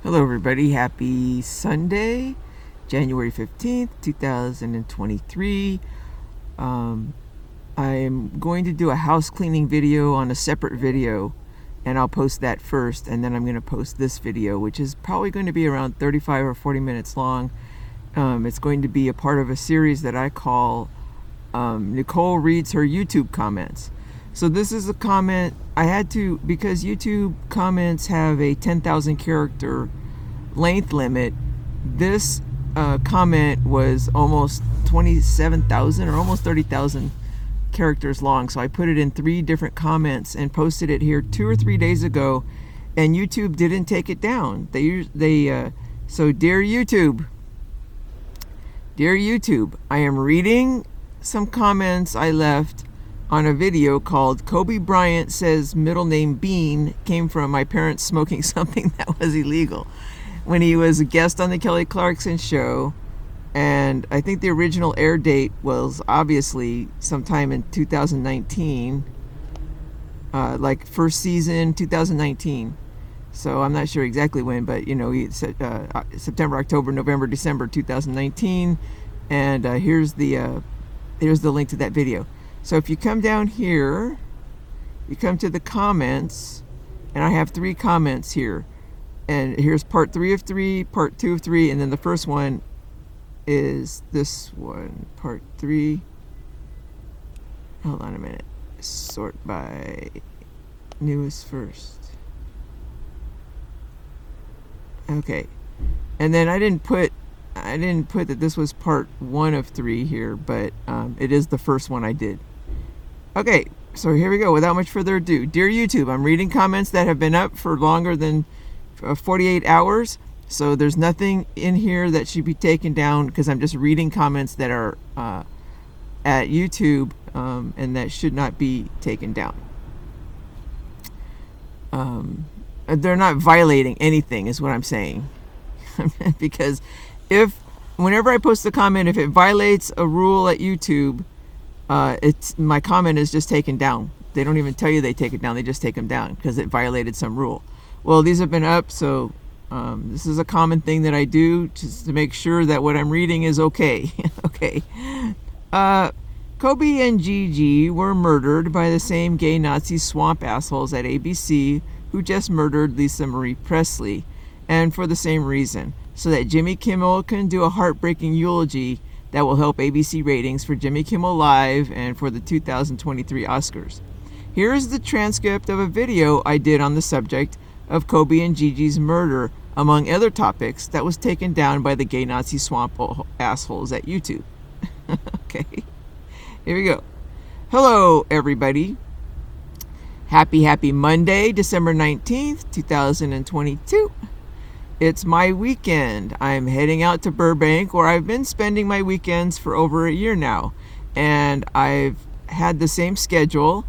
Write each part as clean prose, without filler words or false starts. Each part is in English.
Hello everybody, happy Sunday, January 15th, 2023. I'm going to do a house cleaning video on a separate video, and I'll post that first, and then I'm going to post this video, which is probably going to be around 35 or 40 minutes long. It's going to be a part of a series that I call Nicole Reads Her YouTube Comments. So this is a comment I had to, because YouTube comments have a 10,000 character length limit. This comment was almost 27,000 or almost 30,000 characters long. So I put it in 3 different comments and posted it here 2 or 3 days ago, and YouTube didn't take it down. So dear YouTube, I am reading some comments I left on a video called Kobe Bryant Says Middle Name Bean Came From My Parents Smoking Something That Was Illegal, when he was a guest on the Kelly Clarkson show. And I think the original air date was obviously sometime in 2019, like first season 2019. So I'm not sure exactly when, but he said September, October, November, December 2019. And here's the link to that video. So if you come down here, you come to the comments, and I have 3 comments here. And here's part 3 of 3, part 2 of 3, and then the first one is this one, part 3. Hold on a minute. Sort by newest first. Okay. And then I didn't put that this was part 1 of 3 here, but it is the first one I did. Okay, so here we go. Without much further ado, dear YouTube, I'm reading comments that have been up for longer than 48 hours. So there's nothing in here that should be taken down, because I'm just reading comments that are at YouTube, and that should not be taken down. They're not violating anything, is what I'm saying. Because whenever I post a comment, if it violates a rule at YouTube, my comment is just taken down. They don't even tell you they take it down. They just take them down because it violated some rule. Well, these have been up, so this is a common thing that I do just to make sure that what I'm reading is okay. Okay. Kobe and Gigi were murdered by the same gay Nazi swamp assholes at ABC who just murdered Lisa Marie Presley, and for the same reason, so that Jimmy Kimmel can do a heartbreaking eulogy that will help ABC ratings for Jimmy Kimmel Live and for the 2023 Oscars. Here is the transcript of a video I did on the subject of Kobe and Gigi's murder, among other topics, that was taken down by the gay Nazi swamp assholes at YouTube. Okay, here we go. Hello, everybody. Happy Monday, December 19th, 2022. It's my weekend. I'm heading out to Burbank, where I've been spending my weekends for over a year now. And I've had the same schedule,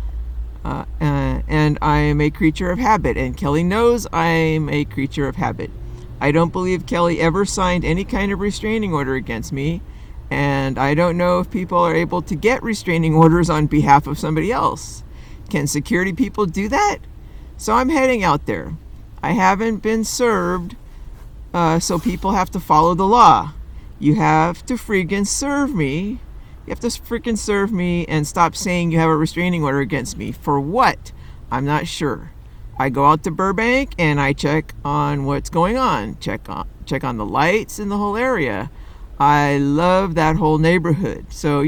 and I'm a creature of habit. And Kelly knows I'm a creature of habit. I don't believe Kelly ever signed any kind of restraining order against me. And I don't know if people are able to get restraining orders on behalf of somebody else. Can security people do that? So I'm heading out there. I haven't been served. So people have to follow the law. You have to freaking serve me. You have to freaking serve me and stop saying you have a restraining order against me. For what? I'm not sure. I go out to Burbank and I check on what's going on. Check on the lights in the whole area. I love that whole neighborhood. So,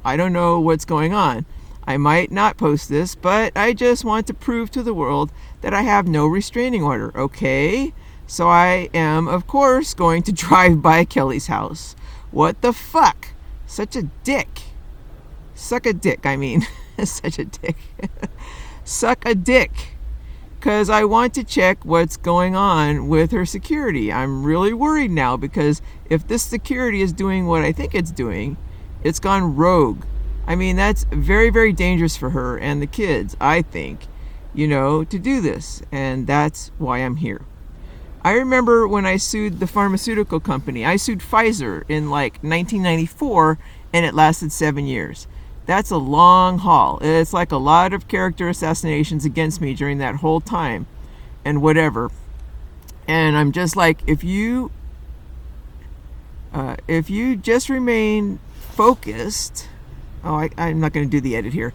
I don't know what's going on. I might not post this, but I just want to prove to the world that I have no restraining order, okay? So I am, of course, going to drive by Kelly's house. What the fuck? Such a dick. Suck a dick, I mean. Such a dick. Suck a dick. Because I want to check what's going on with her security. I'm really worried now, because if this security is doing what I think it's doing, it's gone rogue. I mean, that's very, very dangerous for her and the kids, I think, to do this. And that's why I'm here. I remember when I sued the pharmaceutical company. I sued Pfizer in 1994, and it lasted 7 years. That's a long haul. It's like a lot of character assassinations against me during that whole time, and whatever. And I'm just like, if you just remain focused, I'm not going to do the edit here,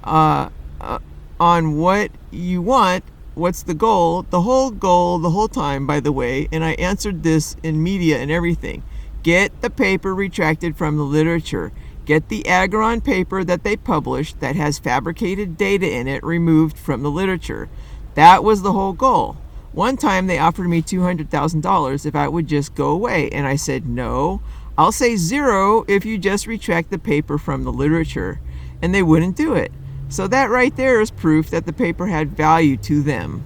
on what you want, what's the goal, the whole time, by the way, and I answered this in media and everything. Get the paper retracted from the literature. Get the Agron paper that they published that has fabricated data in it removed from the literature. That was the whole goal. One time they offered me $200,000 if I would just go away, and I said, no, I'll say zero if you just retract the paper from the literature, and they wouldn't do it. So that right there is proof that the paper had value to them.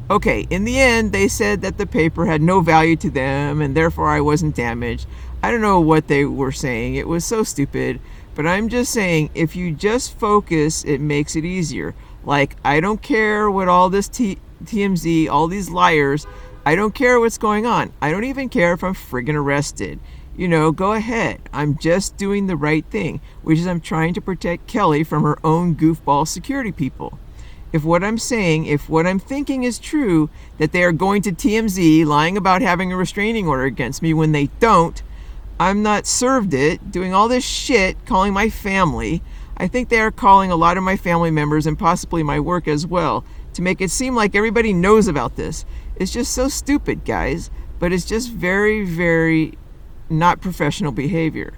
Okay, in the end, they said that the paper had no value to them, and therefore I wasn't damaged. I don't know what they were saying. It was so stupid, but I'm just saying, if you just focus, it makes it easier. Like, I don't care what all this TMZ, all these liars, I don't care what's going on. I don't even care if I'm friggin' arrested. Go ahead. I'm just doing the right thing, which is I'm trying to protect Kelly from her own goofball security people. If what I'm thinking is true, that they are going to TMZ lying about having a restraining order against me when they don't, I'm not served it, doing all this shit, calling my family. I think they are calling a lot of my family members and possibly my work as well to make it seem like everybody knows about this. It's just so stupid, guys, but it's just very, very not professional behavior.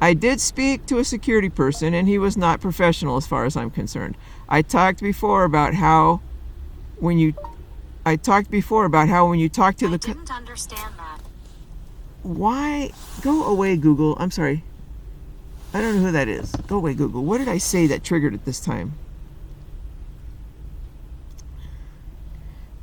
I did speak to a security person, and he was not professional as far as I'm concerned. I talked before about how when you talk to the... I didn't understand that. Why? Go away, Google. I'm sorry. I don't know who that is. Go away, Google. What did I say that triggered it this time?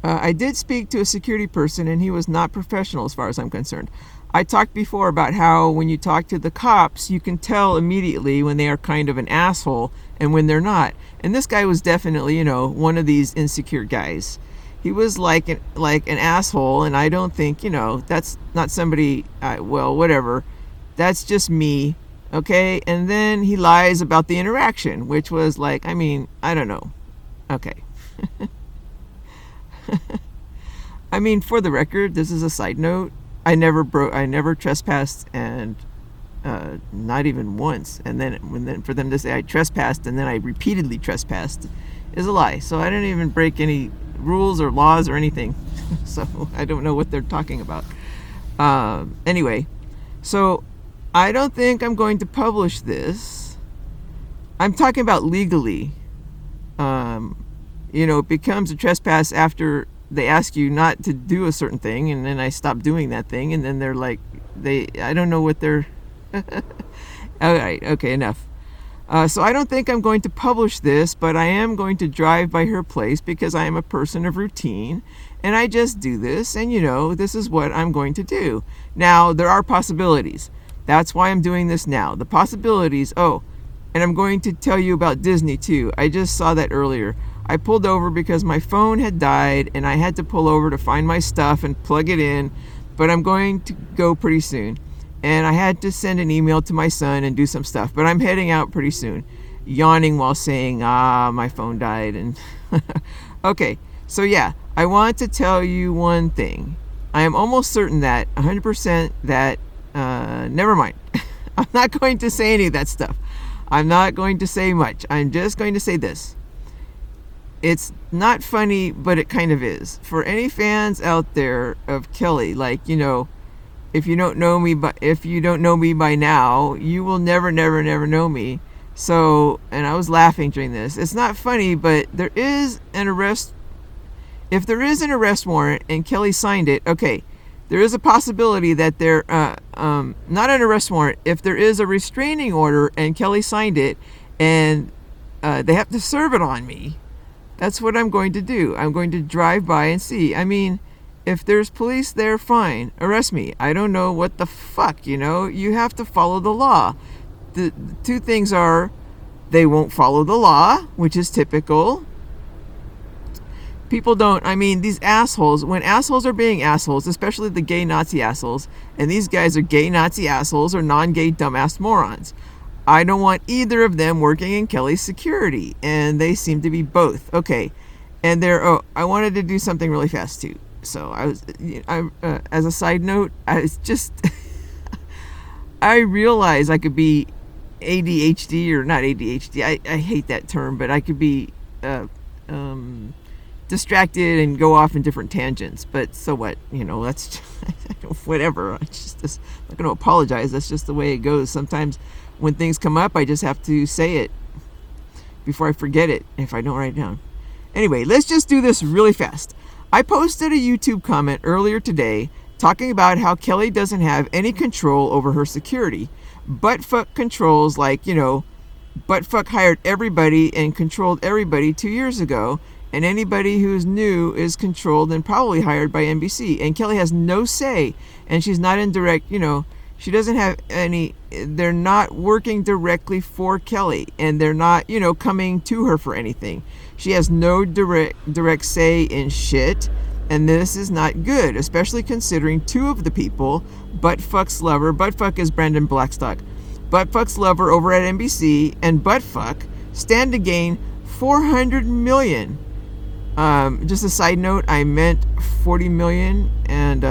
I did speak to a security person, and he was not professional as far as I'm concerned. I talked before about how when you talk to the cops, you can tell immediately when they are kind of an asshole and when they're not. And this guy was definitely, one of these insecure guys. He was like an asshole, and I don't think, that's not somebody, whatever. That's just me, okay? And then he lies about the interaction, which was like, I don't know. Okay. For the record, this is a side note. I never trespassed, and not even once. And then for them to say I trespassed and then I repeatedly trespassed is a lie. So I didn't even break any rules or laws or anything. So I don't know what they're talking about. Anyway, so I don't think I'm going to publish this. I'm talking about legally. It becomes a trespass after they ask you not to do a certain thing, and then I stop doing that thing, and then they're like, I don't know what they're... All right, okay, enough. So I don't think I'm going to publish this, but I am going to drive by her place because I am a person of routine, and I just do this, and this is what I'm going to do. Now, there are possibilities. That's why I'm doing this now. The possibilities, and I'm going to tell you about Disney too. I just saw that earlier. I pulled over because my phone had died and I had to pull over to find my stuff and plug it in, but I'm going to go pretty soon. And I had to send an email to my son and do some stuff, but I'm heading out pretty soon. Yawning while saying, my phone died. And okay, so yeah, I want to tell you one thing. I am almost certain that 100% that, never mind. I'm not going to say any of that stuff. I'm not going to say much. I'm just going to say this. It's not funny, but it kind of is. For any fans out there of Kelly, if you don't know me by now, you will never know me. So, and I was laughing during this. It's not funny, but there is an arrest. If there is an arrest warrant and Kelly signed it, okay, there is a possibility that not an arrest warrant. If there is a restraining order and Kelly signed it, and they have to serve it on me. That's what I'm going to do. I'm going to drive by and see. If there's police there, fine. Arrest me. I don't know what the fuck, You have to follow the law. The two things are, they won't follow the law, which is typical. People don't, these assholes, when assholes are being assholes, especially the gay Nazi assholes, and these guys are gay Nazi assholes or non-gay dumbass morons. I don't want either of them working in Kelly's security, and they seem to be both. Okay, and I wanted to do something really fast too. So as a side note, I was just I realized I could be ADHD, or not ADHD. I hate that term, but I could be distracted and go off in different tangents. But so what? That's whatever. I'm not going to apologize. That's just the way it goes. Sometimes when things come up, I just have to say it before I forget it if I don't write it down. Anyway, let's just do this really fast. I posted a YouTube comment earlier today talking about how Kelly doesn't have any control over her security. Buttfuck controls, like, Buttfuck hired everybody and controlled everybody 2 years ago, and anybody who's new is controlled and probably hired by NBC. And Kelly has no say, and she's not in direct, she doesn't have any, they're not working directly for Kelly, and they're not, coming to her for anything. She has no direct say in shit, and this is not good, especially considering two of the people, Buttfuck's lover, Buttfuck is Brandon Blackstock, Buttfuck's lover over at NBC, and Buttfuck stand to gain $400 million. Just a side note, I meant $40 million and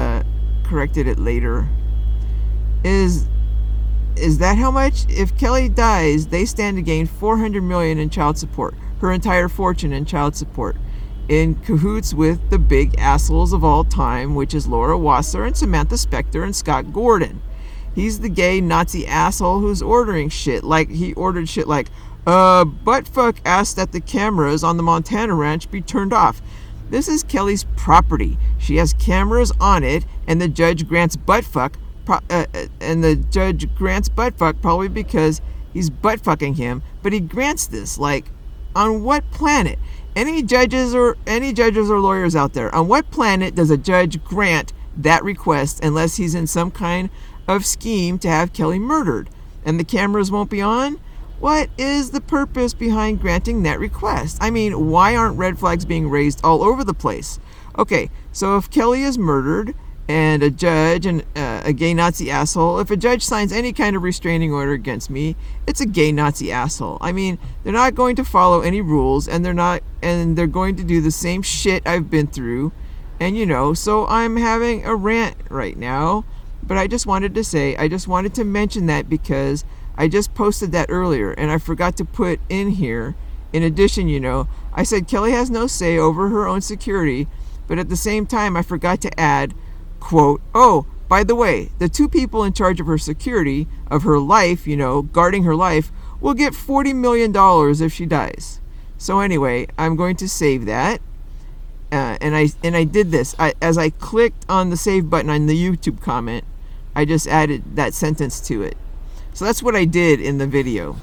corrected it later. Is that how much? If Kelly dies, they stand to gain $400 million in child support, her entire fortune in child support, in cahoots with the big assholes of all time, which is Laura Wasser and Samantha Spector and Scott Gordon. He's the gay Nazi asshole who's ordering shit. Like, he ordered shit like, Buttfuck asked that the cameras on the Montana ranch be turned off. This is Kelly's property. She has cameras on it, and the judge grants Buttfuck, probably because he's buttfucking him, but he grants this. Like, on what planet? Any judges or lawyers out there, on what planet does a judge grant that request unless he's in some kind of scheme to have Kelly murdered and the cameras won't be on? What is the purpose behind granting that request? I mean, why aren't red flags being raised all over the place? Okay, so if Kelly is murdered and a judge and a gay Nazi asshole, if a judge signs any kind of restraining order against me, it's a gay Nazi asshole. I mean, they're not going to follow any rules, and they're going to do the same shit I've been through. And so I'm having a rant right now, but I just wanted to mention that because I just posted that earlier, and I forgot to put in here, in addition, I said Kelly has no say over her own security, but at the same time, I forgot to add, quote, oh, by the way, the two people in charge of her security, of her life, guarding her life, will get $40 million if she dies. So anyway, I'm going to save that. And I did this. As I clicked on the save button on the YouTube comment, I just added that sentence to it. So that's what I did in the video.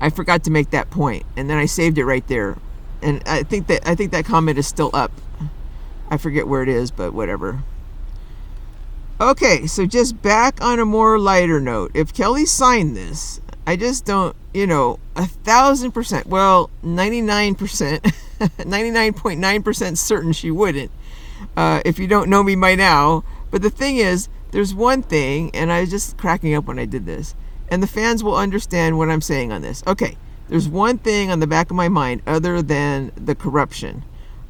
I forgot to make that point, and then I saved it right there. And I think that comment is still up. I forget where it is, but whatever. Okay, so just back on a more lighter note. If Kelly signed this, I just don't, 1,000%, well, 99%, 99.9% certain she wouldn't. If you don't know me by now. But the thing is, there's one thing, and I was just cracking up when I did this, and the fans will understand what I'm saying on this. Okay, there's one thing on the back of my mind other than the corruption.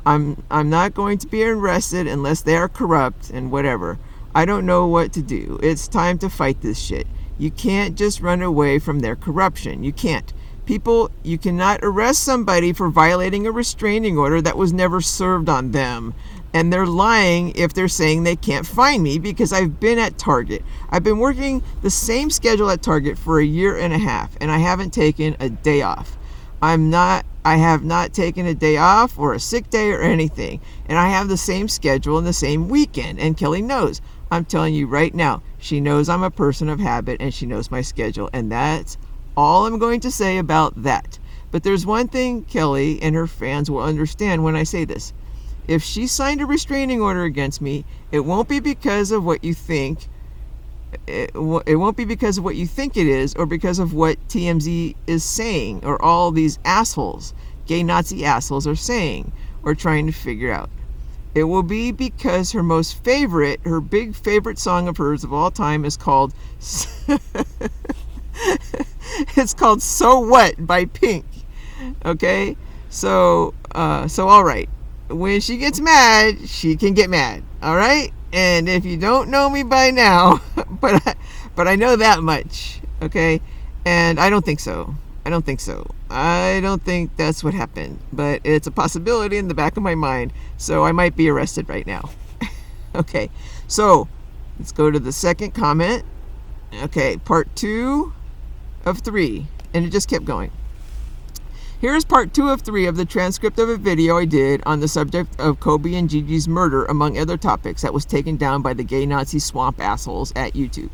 I'm not going to be arrested unless they are corrupt and whatever. I don't know what to do. It's time to fight this shit. You can't just run away from their corruption. You can't. People, you cannot arrest somebody for violating a restraining order that was never served on them. And they're lying if they're saying they can't find me because I've been at Target. I've been working the same schedule at Target for a year and a half, and I haven't taken a day off. I have not taken a day off or a sick day or anything. And I have the same schedule and the same weekend. And Kelly knows. I'm telling you right now, she knows I'm a person of habit and she knows my schedule. And that's all I'm going to say about that. But there's one thing Kelly and her fans will understand when I say this. If she signed a restraining order against me, it won't be because of what you think. It won't be because of what you think it is, or because of what TMZ is saying, or all these assholes, gay Nazi assholes, are saying or trying to figure out. It will be because her big favorite song of hers of all time is called it's called So What by Pink. Okay? So all right. when she gets mad, she can get mad. All right? And if you don't know me by now, but I know that much, okay? And I don't think so. I don't think that's what happened, but it's a possibility in the back of my mind, so I might be arrested right now. Okay, so let's go to the second comment. Okay, part 2 of 3, and it just kept going. Here's part 2 of 3 of the transcript of a video I did on the subject of Kobe and Gigi's murder, among other topics, that was taken down by the gay Nazi swamp assholes at YouTube.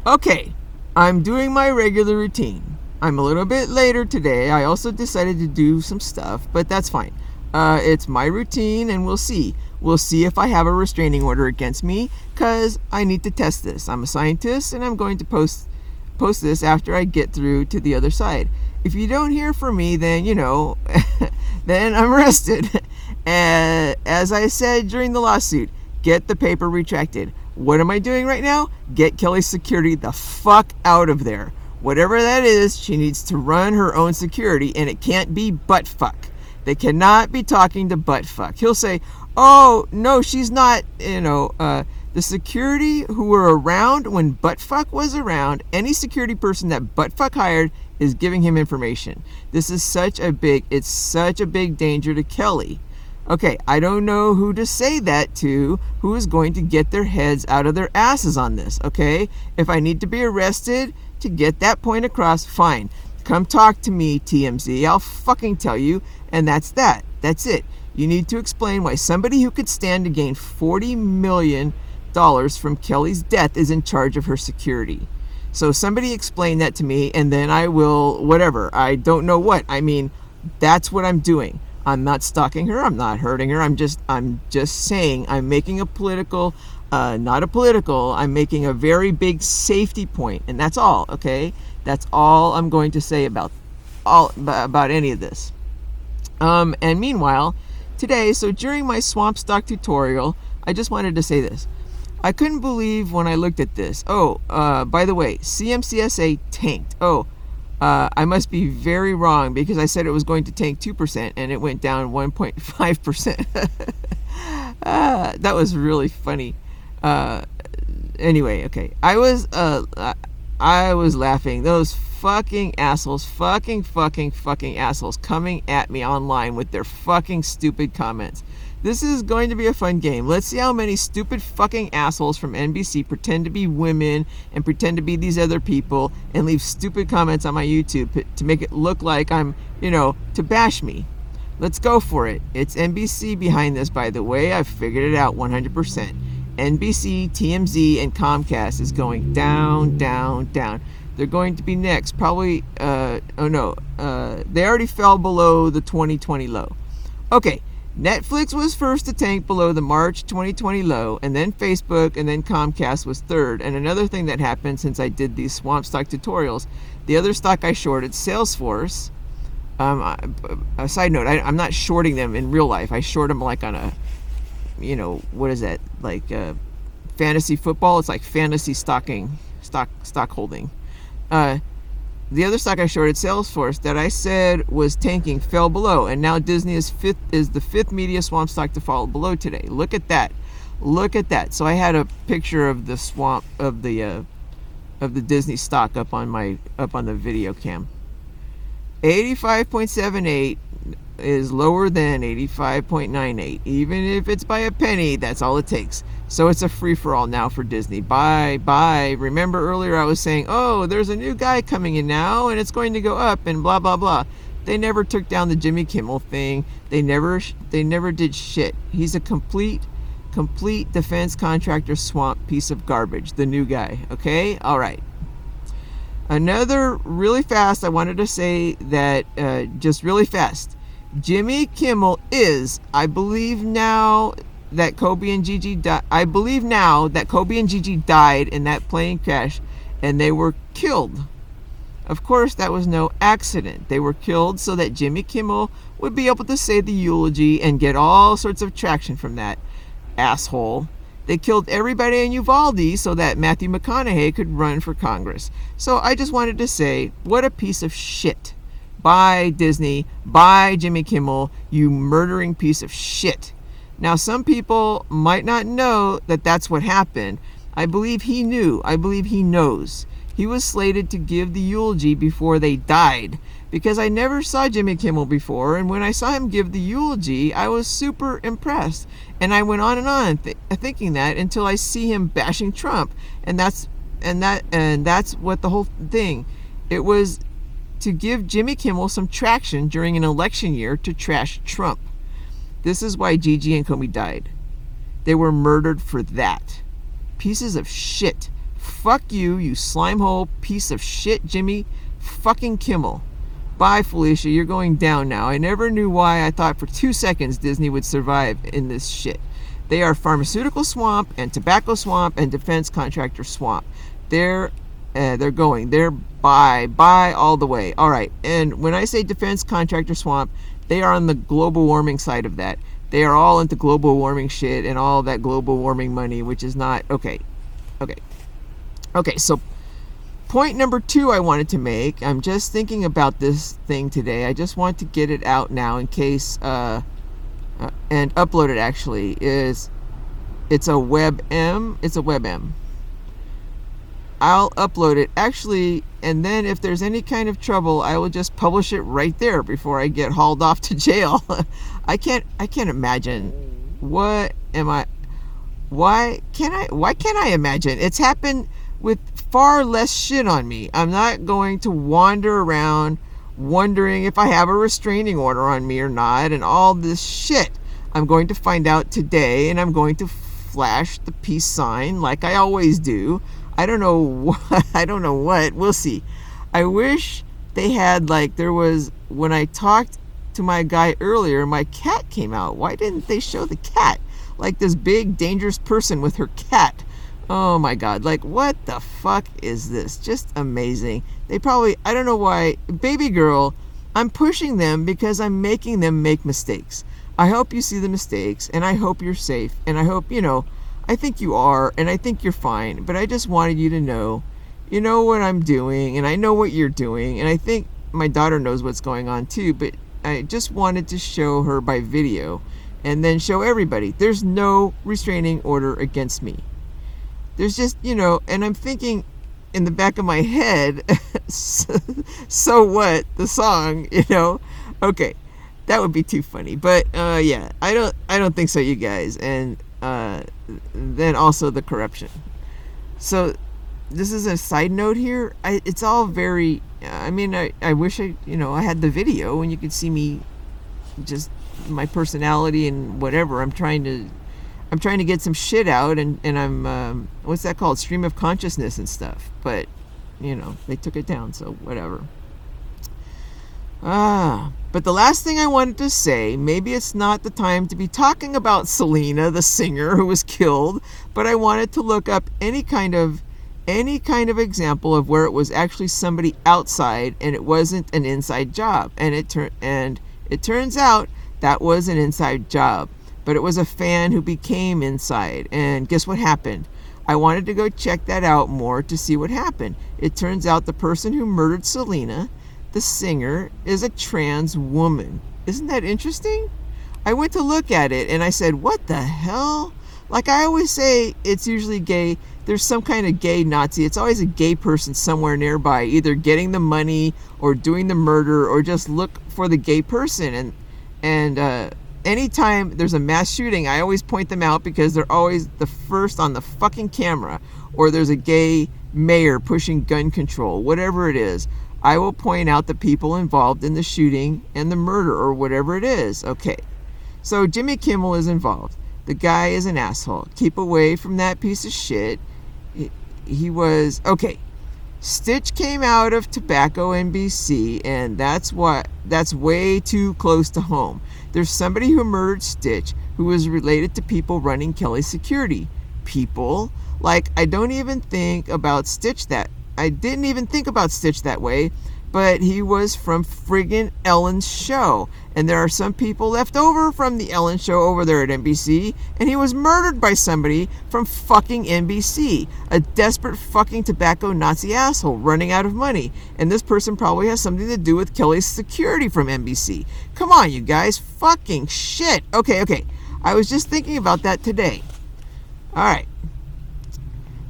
Okay, I'm doing my regular routine. I'm a little bit later today. I also decided to do some stuff, but that's fine. It's my routine, and we'll see. We'll see if I have a restraining order against me, because I need to test this. I'm a scientist, and I'm going to post this after I get through to the other side. If you don't hear from me, then, then I'm arrested. As I said during the lawsuit, get the paper retracted. What am I doing right now? Get Kelly's security the fuck out of there. Whatever that is, she needs to run her own security, and it can't be butt fuck. They cannot be talking to butt fuck. He'll say, oh, no, she's not, the security who were around when buttfuck was around, any security person that buttfuck hired is giving him information. This is such a big danger to Kelly. Okay, I don't know who to say that to, who is going to get their heads out of their asses on this, okay? If I need to be arrested to get that point across, fine. Come talk to me, TMZ. I'll fucking tell you, and that's that. That's it. You need to explain why somebody who could stand to gain $40 million from Kelly's death is in charge of her security. So somebody explain that to me, and then I will, whatever. I don't know what. I mean, that's what I'm doing. I'm not stalking her. I'm not hurting her. I'm just saying I'm making a political, I'm making a very big safety point, and that's all, okay? That's all I'm going to say about any of this. And meanwhile, today, so during my swamp stock tutorial, I just wanted to say this. I couldn't believe when I looked at this. Oh, by the way, CMCSA tanked. I must be very wrong, because I said it was going to tank 2% and it went down 1.5%. That was really funny. Anyway, okay. I was laughing. Those fucking assholes, fucking assholes coming at me online with their fucking stupid comments. This is going to be a fun game. Let's see how many stupid fucking assholes from NBC pretend to be women and pretend to be these other people and leave stupid comments on my YouTube to make it look like I'm, to bash me. Let's go for it. It's NBC behind this, by the way. I've figured it out 100%. NBC, TMZ, and Comcast is going down, down, down. They're going to be next. Probably, they already fell below the 2020 low. Okay. Netflix was first to tank below the March 2020 low, and then Facebook, and then Comcast was third. And another thing that happened since I did these swamp stock tutorials, the other stock I shorted, Salesforce. A side note, I'm not shorting them in real life. I short them like on a, what is that? Like fantasy football. It's like fantasy stock holding. The other stock I shorted, Salesforce, that I said was tanking, fell below, and now Disney is the fifth media swamp stock to fall below today. Look at that. So I had a picture of the swamp of the Disney stock up on the video cam. 85.78 is lower than 85.98. Even if it's by a penny, that's all it takes. So it's a free-for-all now for Disney. Bye. Remember earlier I was saying, oh, there's a new guy coming in now, and it's going to go up, and blah, blah, blah. They never took down the Jimmy Kimmel thing. They never did shit. He's a complete defense contractor swamp piece of garbage, the new guy, okay? All right. Another really fast, I wanted to say that, just really fast. Jimmy Kimmel is, I believe now that Kobe and Gigi died in that plane crash, and they were killed. Of course, that was no accident. They were killed so that Jimmy Kimmel would be able to say the eulogy and get all sorts of traction from that asshole. They killed everybody in Uvalde so that Matthew McConaughey could run for Congress. So I just wanted to say, what a piece of shit Bye, Disney. Bye, Jimmy Kimmel, you murdering piece of shit. Now, some people might not know that that's what happened. I believe he knew. I believe he knows. He was slated to give the eulogy before they died, because I never saw Jimmy Kimmel before, and when I saw him give the eulogy, I was super impressed. And I went on and on thinking that until I see him bashing Trump, and that's what the whole thing. It was to give Jimmy Kimmel some traction during an election year to trash Trump. This is why Gigi and Kobe died. They were murdered for that. Pieces of shit. Fuck you, you slimehole piece of shit, Jimmy fucking Kimmel. Bye, Felicia, you're going down now. I never knew why I thought for 2 seconds Disney would survive in this shit. They are pharmaceutical swamp and tobacco swamp and defense contractor swamp. They're going. They're bye all the way. All right, and when I say defense contractor swamp, they are on the global warming side of that. They are all into global warming shit and all that global warming money, which is not okay. So point number 2 I wanted to make, I'm just thinking about this thing today. I just want to get it out now in case, and upload it actually, it's a WebM. It's a WebM. I'll upload it actually, and then if there's any kind of trouble, I will just publish it right there before I get hauled off to jail. I can't imagine. Why can't I imagine? It's happened with far less shit on me. I'm not going to wander around wondering if I have a restraining order on me or not and all this shit. I'm going to find out today, and I'm going to flash the peace sign like I always do. I don't know what. We'll see. I wish they had, like, there was, when I talked to my guy earlier, my cat came out. Why didn't they show the cat? Like this big dangerous person with her cat. Oh my God, like what the fuck is this? Just amazing. They probably, I don't know why, baby girl, I'm pushing them because I'm making them make mistakes. I hope you see the mistakes, and I hope you're safe, and I hope, I think you are, and I think you're fine, but I just wanted you to know, you know what I'm doing, and I know what you're doing, and I think my daughter knows what's going on too, but I just wanted to show her by video, and then show everybody, there's no restraining order against me. There's just, and I'm thinking in the back of my head, so what, the song, okay, that would be too funny, but yeah, I don't think so, you guys, and then also the corruption. So this is a side note here. It's all very, I wish I had the video and you could see me, just my personality and whatever. I'm trying to get some shit out, and I'm what's that called, stream of consciousness and stuff, but they took it down, so whatever. But the last thing I wanted to say, maybe it's not the time to be talking about Selena, the singer who was killed, but I wanted to look up any kind of example of where it was actually somebody outside and it wasn't an inside job, and it turns out that was an inside job, but it was a fan who became inside, and guess what happened? I wanted to go check that out more to see what happened. It turns out the person who murdered Selena, the singer, is a trans woman. Isn't that interesting? I went to look at it and I said, what the hell? Like I always say, it's usually gay. There's some kind of gay Nazi. It's always a gay person somewhere nearby, either getting the money or doing the murder, or just look for the gay person. And anytime there's a mass shooting, I always point them out because they're always the first on the fucking camera, or there's a gay mayor pushing gun control, whatever it is. I will point out the people involved in the shooting and the murder, or whatever it is. Okay, so Jimmy Kimmel is involved. The guy is an asshole. Keep away from that piece of shit. He was, okay, Stitch came out of Tobacco NBC, and that's way too close to home. There's somebody who murdered Stitch who was related to people running Kelly's security. People, like, I didn't even think about Stitch that way. but he was from friggin' Ellen's show. And there are some people left over from the Ellen show over there at NBC, and he was murdered by somebody from fucking NBC. A desperate fucking tobacco Nazi asshole running out of money. And this person probably has something to do with Kelly's security from NBC. Come on, you guys. Fucking shit. Okay. I was just thinking about that today. Alright.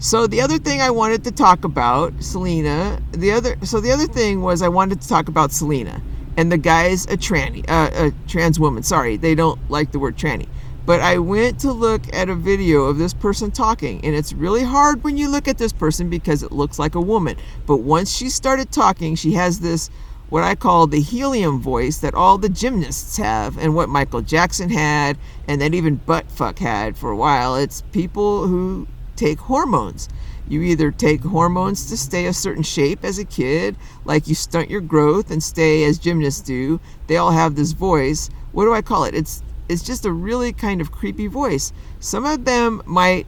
So the other thing I wanted to talk about, Selena, the other thing was I wanted to talk about Selena. And the guy's a trans woman. Sorry, they don't like the word tranny. But I went to look at a video of this person talking. And it's really hard when you look at this person because it looks like a woman. But once she started talking, she has this, what I call the helium voice that all the gymnasts have. And what Michael Jackson had. And that even Buttfuck had for a while. It's people who take hormones. You either take hormones to stay a certain shape as a kid, like you stunt your growth and stay as gymnasts do. They all have this voice. What do I call it? It's just a really kind of creepy voice. Some of them might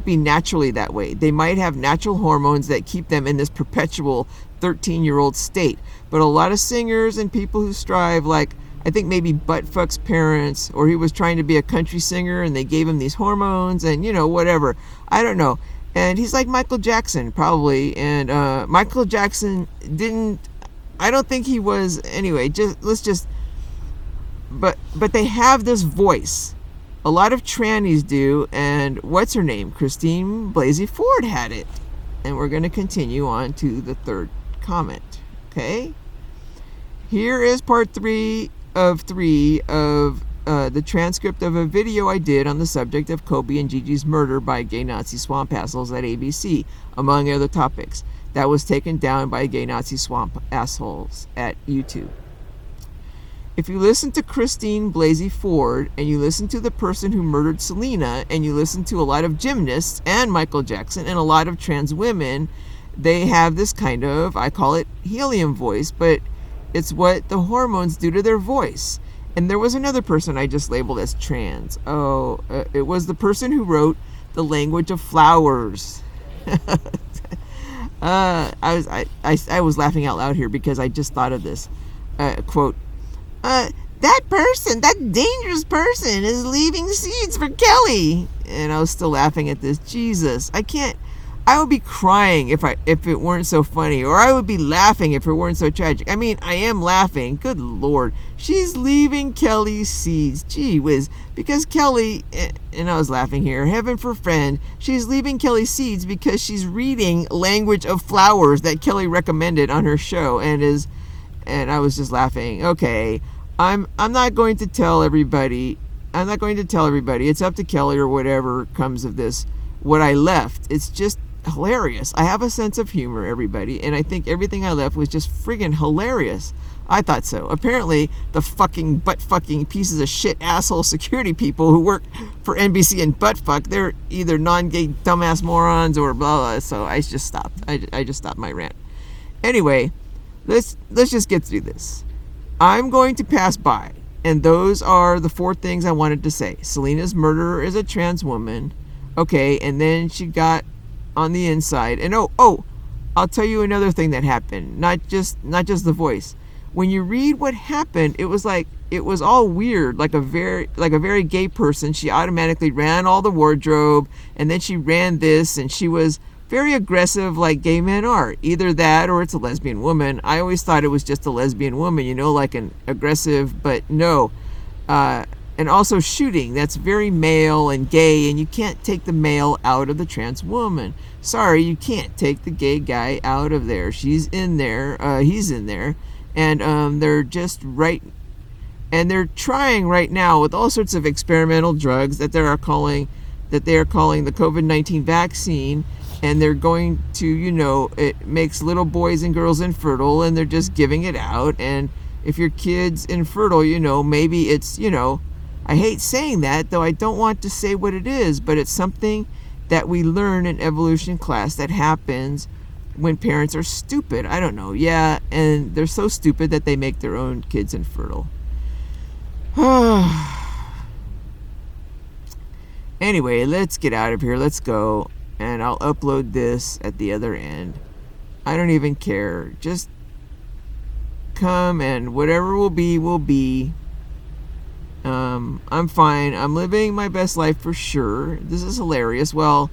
be naturally that way. They might have natural hormones that keep them in this perpetual 13-year-old state. But a lot of singers and people who strive, like I think maybe Buttfuck's parents, or he was trying to be a country singer and they gave him these hormones and, whatever. I don't know. And he's like Michael Jackson, probably. And Michael Jackson I don't think he was, anyway, but they have this voice. A lot of trannies do, and what's her name? Christine Blasey Ford had it. And we're going to continue on to the third comment. Okay? Here is part 3 of the transcript of a video I did on the subject of Kobe and Gigi's murder by gay Nazi swamp assholes at ABC, among other topics. That was taken down by gay Nazi swamp assholes at YouTube. If you listen to Christine Blasey Ford, and you listen to the person who murdered Selena, and you listen to a lot of gymnasts and Michael Jackson and a lot of trans women, they have this kind of, I call it helium voice, but it's what the hormones do to their voice. And there was another person I just labeled as trans. It was the person who wrote The Language of Flowers. I was laughing out loud here because I just thought of this. Quote, that person, that dangerous person is leaving seeds for Kelly. And I was still laughing at this. Jesus, I would be crying if it weren't so funny, or I would be laughing if it weren't so tragic. I mean, I am laughing. Good Lord. She's leaving Kelly's seeds. Gee whiz. Because Kelly, and I was laughing here, heaven forfend, she's leaving Kelly's seeds because she's reading Language of Flowers that Kelly recommended on her show, and I was just laughing. Okay, I'm not going to tell everybody. It's up to Kelly or whatever comes of this. What I left, it's just hilarious. I have a sense of humor, everybody, and I think everything I left was just friggin' hilarious. I thought so. Apparently, the fucking butt-fucking pieces of shit asshole security people who work for NBC and butt-fuck, they're either non-gay dumbass morons or blah, blah, so I just stopped. I just stopped my rant. Anyway, let's just get through this. I'm going to pass by, and those are the 4 things I wanted to say. Selena's murderer is a trans woman. Okay, and then she got on the inside. And I'll tell you another thing that happened. Not just the voice. When you read what happened, it was all weird, like a very gay person. She automatically ran all the wardrobe, and then she ran this, and she was very aggressive like gay men are. Either that or it's a lesbian woman. I always thought it was just a lesbian woman, like an aggressive, but no. And also shooting, that's very male and gay, and you can't take the male out of the trans woman. Sorry, you can't take the gay guy out of there. She's in there, he's in there, and they're just right, and they're trying right now with all sorts of experimental drugs that they are calling the COVID-19 vaccine, and they're going to, it makes little boys and girls infertile, and they're just giving it out, and if your kid's infertile, maybe it's, I hate saying that, though I don't want to say what it is, but it's something that we learn in evolution class that happens when parents are stupid. I don't know. Yeah, and they're so stupid that they make their own kids infertile. Anyway, let's get out of here. Let's go. And I'll upload this at the other end. I don't even care. Just come, and whatever will be, will be. I'm fine. I'm living my best life for sure. This is hilarious. Well,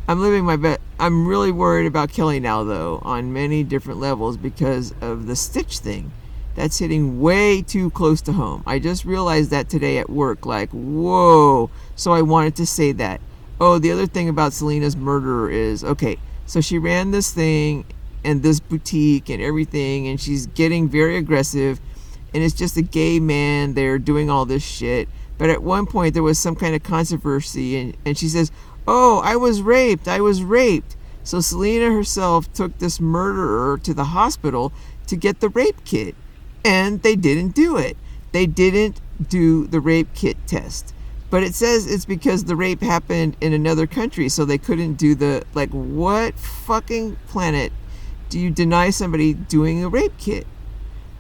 I'm living my best. I'm really worried about Kelly now, though, on many different levels because of the Stitch thing. That's hitting way too close to home. I just realized that today at work. Like, whoa. So I wanted to say that. Oh, the other thing about Selena's murderer is, okay, so she ran this thing and this boutique and everything, and she's getting very aggressive, and it's just a gay man there doing all this shit. But at one point there was some kind of controversy, and she says, oh, I was raped. So Selena herself took this murderer to the hospital to get the rape kit, and they didn't do it. They didn't do the rape kit test. But it says it's because the rape happened in another country, so they couldn't do the, like, what fucking planet do you deny somebody doing a rape kit?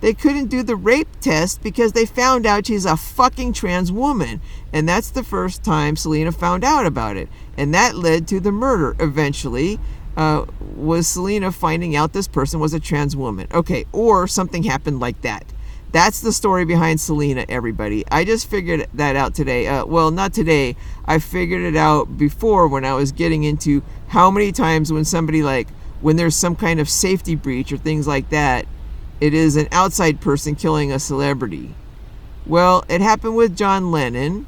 They couldn't do the rape test because they found out she's a fucking trans woman. And that's the first time Selena found out about it. And that led to the murder eventually, was Selena finding out this person was a trans woman. Okay, or something happened like that. That's the story behind Selena, everybody. I just figured that out today. Well, not today. I figured it out before when I was getting into how many times when somebody, like, when there's some kind of safety breach or things like that, it is an outside person killing a celebrity. Well, it happened with John Lennon,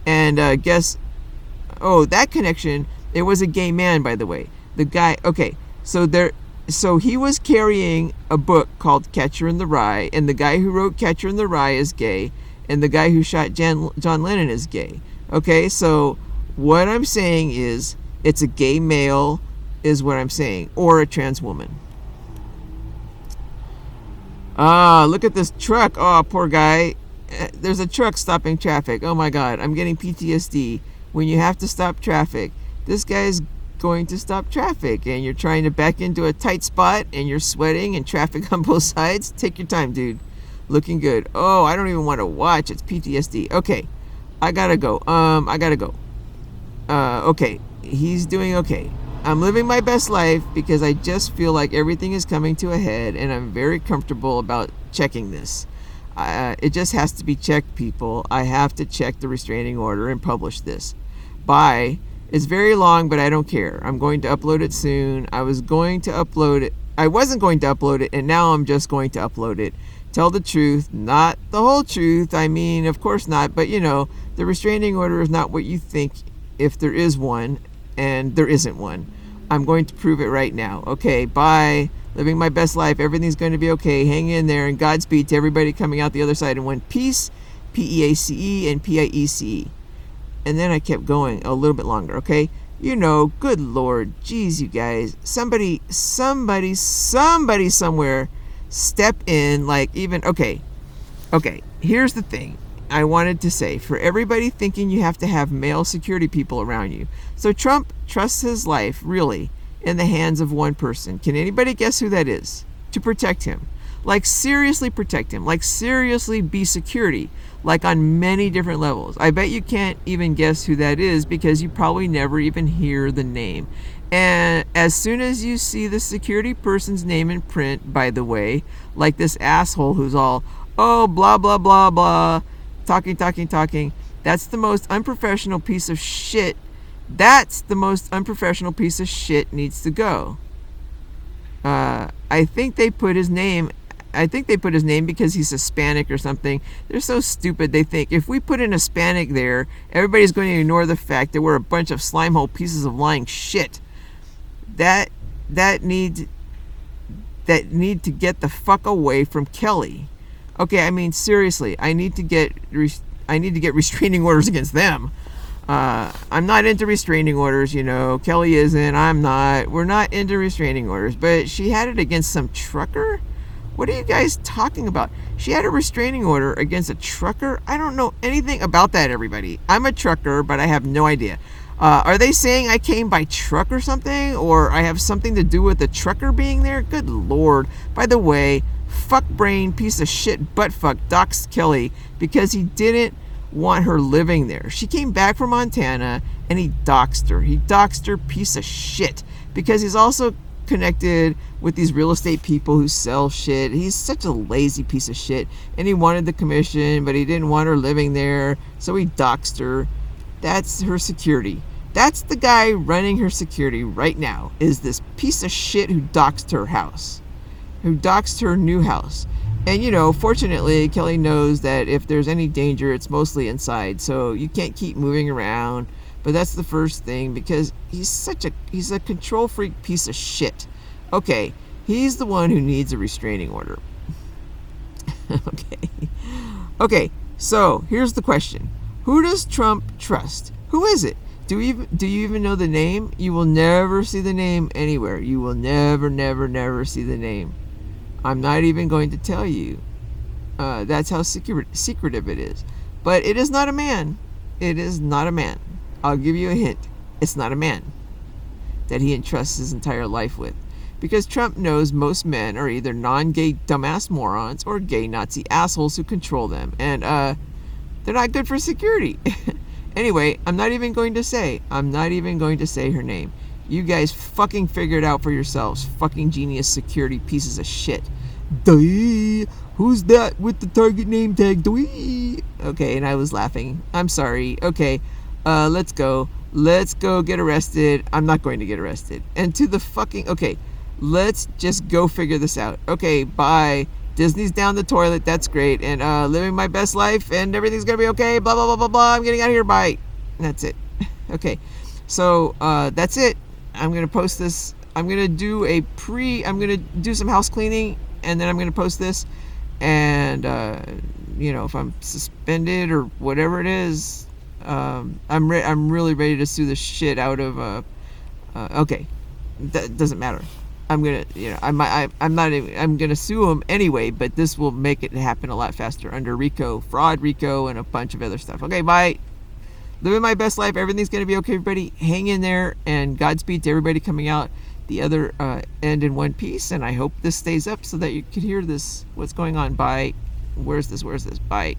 and that connection, it was a gay man, by the way. The guy, okay, so he was carrying a book called Catcher in the Rye, and the guy who wrote Catcher in the Rye is gay, and the guy who shot John Lennon is gay. Okay, so what I'm saying is, it's a gay male, is what I'm saying, or a trans woman. Look at this truck. Oh, poor guy. There's a truck stopping traffic. Oh my God, I'm getting PTSD. When you have to stop traffic, this guy's going to stop traffic, and you're trying to back into a tight spot, and you're sweating, and traffic on both sides. Take your time, dude. Looking good. Oh, I don't even want to watch. It's PTSD. Okay, I gotta go. Okay, he's doing okay. I'm living my best life because I just feel like everything is coming to a head, and I'm very comfortable about checking this. It just has to be checked, people. I have to check the restraining order and publish this. Bye. It's very long, but I don't care. I'm going to upload it soon. I wasn't going to upload it, and now I'm just going to upload it. Tell the truth, not the whole truth. I mean, of course not, but the restraining order is not what you think if there is one, and there isn't one. I'm going to prove it right now. Okay, bye. Living my best life. Everything's going to be okay. Hang in there, and Godspeed to everybody coming out the other side in one piece. P-E-A-C-E and P-I-E-C-E. And then I kept going a little bit longer, okay? Good Lord. Geez, you guys. Somebody somewhere step in, like, even, okay, here's the thing I wanted to say. For everybody thinking you have to have male security people around you. So Trump trusts his life, really, in the hands of one person. Can anybody guess who that is? To protect him. Like, seriously protect him. Like, seriously be security. Like, on many different levels. I bet you can't even guess who that is because you probably never even hear the name. And as soon as you see the security person's name in print, by the way, like this asshole who's all, oh, blah, blah, blah, blah, talking, that's the most unprofessional piece of shit. That's the most unprofessional piece of shit needs to go. I think they put his name because he's Hispanic or something. They're so stupid. They think if we put an Hispanic there, everybody's going to ignore the fact that we're a bunch of slimehole pieces of lying shit. That need to get the fuck away from Kelly. Okay, I mean, seriously, I need to get restraining orders against them. I'm not into restraining orders, Kelly isn't, I'm not. We're not into restraining orders, but she had it against some trucker? What are you guys talking about? She had a restraining order against a trucker? I don't know anything about that, everybody. I'm a trucker, but I have no idea. Are they saying I came by truck or something? Or I have something to do with the trucker being there? Good Lord. By the way, fuck brain, piece of shit, buttfuck, doxed Kelly because he didn't want her living there. She came back from Montana and he doxed her. He doxed her, piece of shit. Because he's also connected with these real estate people who sell shit. He's such a lazy piece of shit. And he wanted the commission, but he didn't want her living there, so he doxed her. That's her security. That's the guy running her security right now, is this piece of shit who doxed her house, who doxed her new house. And, fortunately, Kelly knows that if there's any danger, it's mostly inside, so you can't keep moving around. But that's the first thing, because he's a control freak piece of shit. Okay, he's the one who needs a restraining order. Okay, so here's the question. Who does Trump trust? Who is it? Do you even know the name? You will never see the name anywhere. You will never see the name. I'm not even going to tell you. That's how secretive it is. But it is not a man. It is not a man. I'll give you a hint. It's not a man that he entrusts his entire life with. Because Trump knows most men are either non-gay dumbass morons or gay Nazi assholes who control them. And they're not good for security. Anyway, I'm not even going to say her name. You guys fucking figure it out for yourselves. Fucking genius security pieces of shit. Duh. Who's that with the target name tag? Duh. Okay, and I was laughing. I'm sorry. Okay, let's go. Let's go get arrested. I'm not going to get arrested. And to the fucking... Okay, let's just go figure this out. Okay, bye. Disney's down the toilet. That's great. And living my best life and everything's going to be okay. Blah, blah, blah, blah, blah. I'm getting out of here. Bye. And that's it. Okay, so that's it. I'm going to post this. I'm going to do some house cleaning, and then I'm going to post this. And, if I'm suspended or whatever it is, I'm really ready to sue the shit out of, okay, that doesn't matter. I'm going to, I'm going to sue him anyway, but this will make it happen a lot faster under RICO, fraud RICO, and a bunch of other stuff. Okay, bye. Living my best life. Everything's going to be okay, everybody. Hang in there, and Godspeed to everybody coming out the other end in one piece. And I hope this stays up so that you can hear this, what's going on. Bye. Where's this? Bye.